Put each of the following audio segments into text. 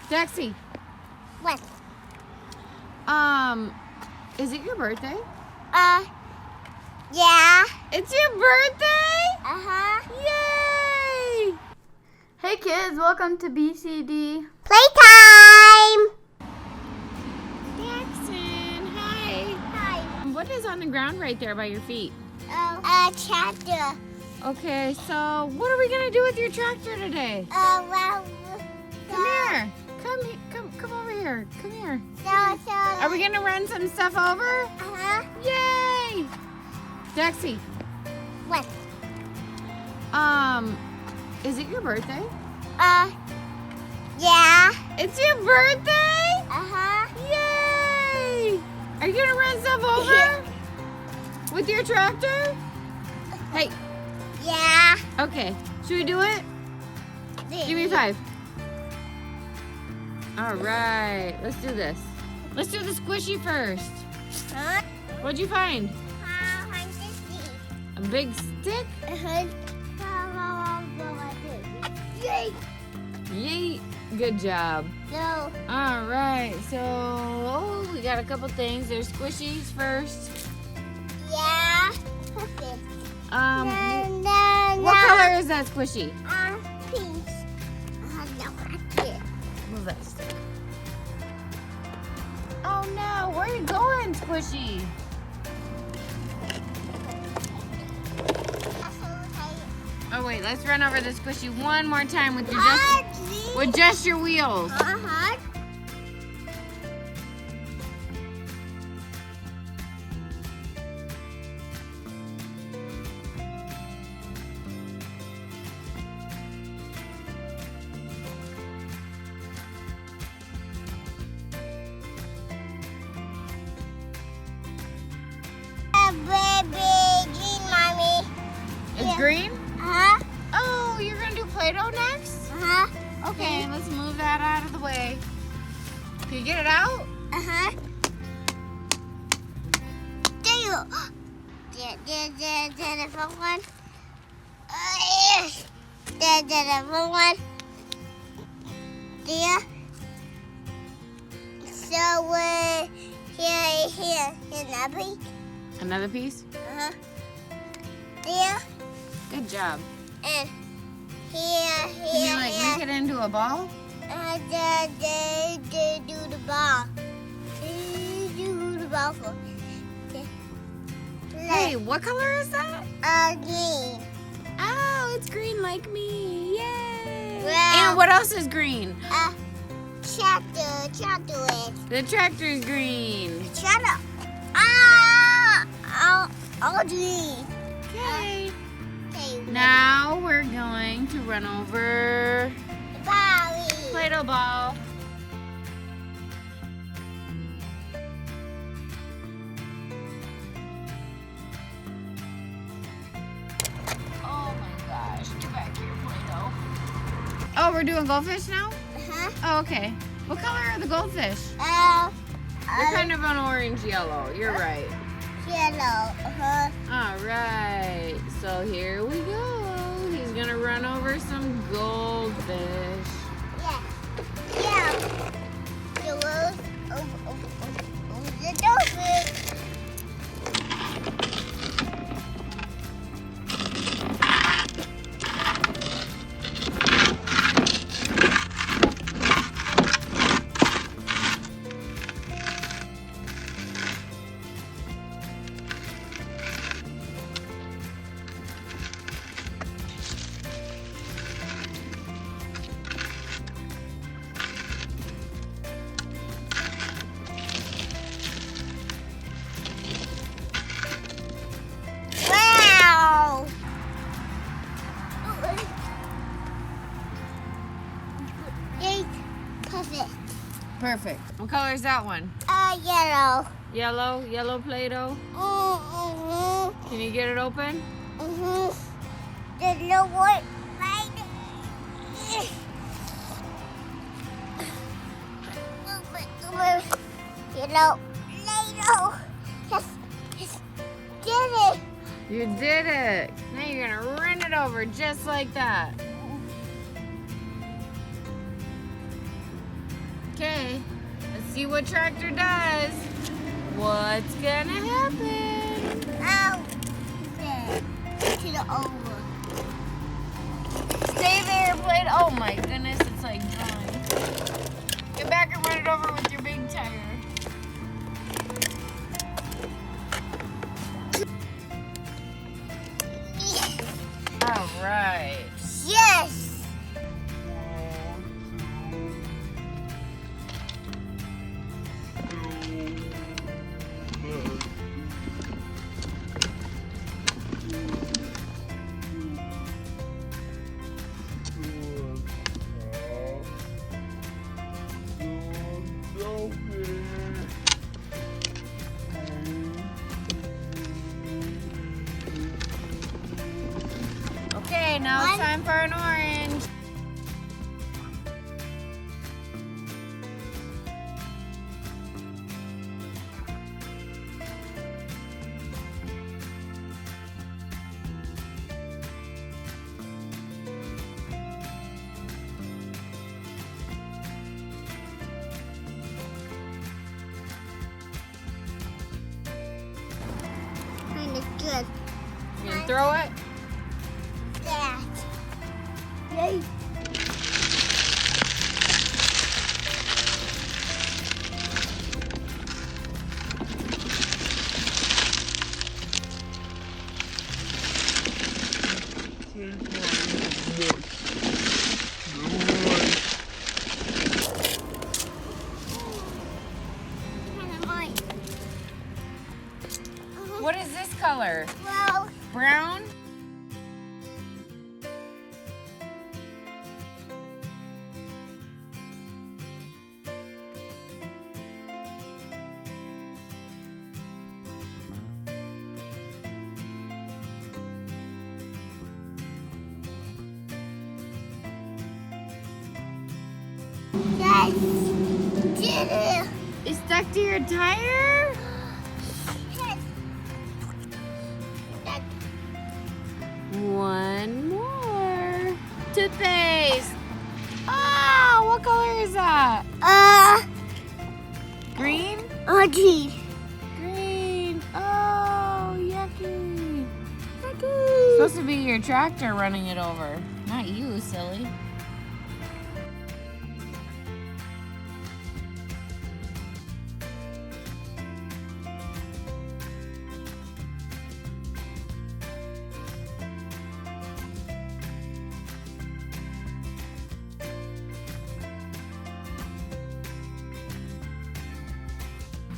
Daxxon, What? is it your birthday? Yeah. It's your birthday? Uh-huh. Yay! Hey kids, welcome to BCD. Playtime. Daxxon, hi. Hi. What is on the ground right there by your feet? A tractor. Okay, so what are we gonna do with your tractor today? Well. Come here. Come over here. Come here. So. Are we gonna run some stuff over? Uh-huh. Yay! Daxxon, What? is it your birthday? Yeah. It's your birthday? Uh-huh. Yay! Are you gonna run stuff over? With your tractor? Hey, Yeah. okay. Should we do it? Give me 5. All right, let's do this. Let's do the squishy first. Huh? What'd you find? A big stick? Yay. Yay! Good job. No. All right, so we got a couple things. There's squishies first. Yeah. What color is that squishy? Pink. No, I can't. Move that stick. Oh no, where are you going, squishy? Oh wait, let's run over the squishy one more time with just your wheels. Uh-huh. Baby, green, mommy. It's green? Uh-huh. Oh, you're gonna do Play-Doh next? Uh-huh. Okay, let's move that out of the way. Can you get it out? Uh-huh. There you go. The front one. The front one. There. So, here, another piece. Another piece? Uh-huh. There. Good job. And here. Can you make it into a ball? Do the ball. Do the ball for. Hey, what color is that? Green. Oh, it's green like me. Yay! Wow. And what else is green? Tractor. The tractor's green. Tractor. All green. Okay. Okay. Now we're going to run over Bobby. Play-Doh ball. Oh my gosh, get back here, Play-Doh. Oh, we're doing goldfish now? Uh-huh. Oh, okay. What color are the goldfish? They're kind of an orange-yellow. You're right. Yellow. Uh-huh. All right. So here we go. He's going to run over some goldfish. Yeah. The rose over the dolphin. Wow. Yay. Perfect. Perfect. What color is that one? Yellow. Yellow Play-Doh. Mm-hmm. Can you get it open? Mm-hmm. The little one. Yellow. Yes. Get it. You did it. Now you're going to run it over just like that. see what tractor does. What's gonna happen? Oh, okay. To the over. Stay there, plate. Oh my goodness, it's like drawing. Get back and run it over with your big tire. All right. Yes. Okay, now it's time for an orange. Kind of good. You gonna throw it? That. Yay. What is this color? Well, Brown? yes. Did it. It's stuck to your tire? Yes. That. One more. Toothpaste. Oh, what color is that? Green? Gee. Green. Oh, yucky. Yucky. Supposed to be your tractor running it over, not you, silly.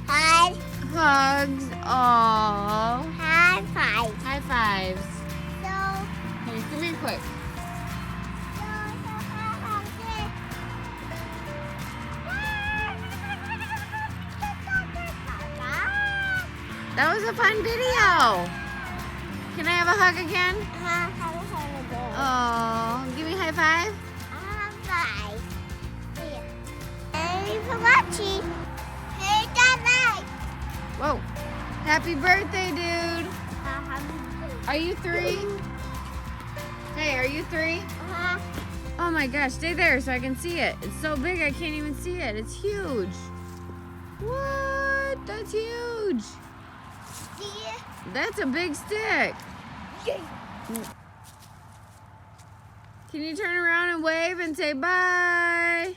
High. Hugs. Oh. High five. High fives. So. Hey, come here quick. That was a fun video. Can I have a hug again? Oh, give me a high five. Hey, for watching. Hey, Dad. Whoa. Happy birthday, dude. Are you 3? Hey, are you 3? Oh my gosh, stay there so I can see it. It's so big I can't even see it. It's huge. What? That's huge. That's a big stick. Can you turn around and wave and say bye?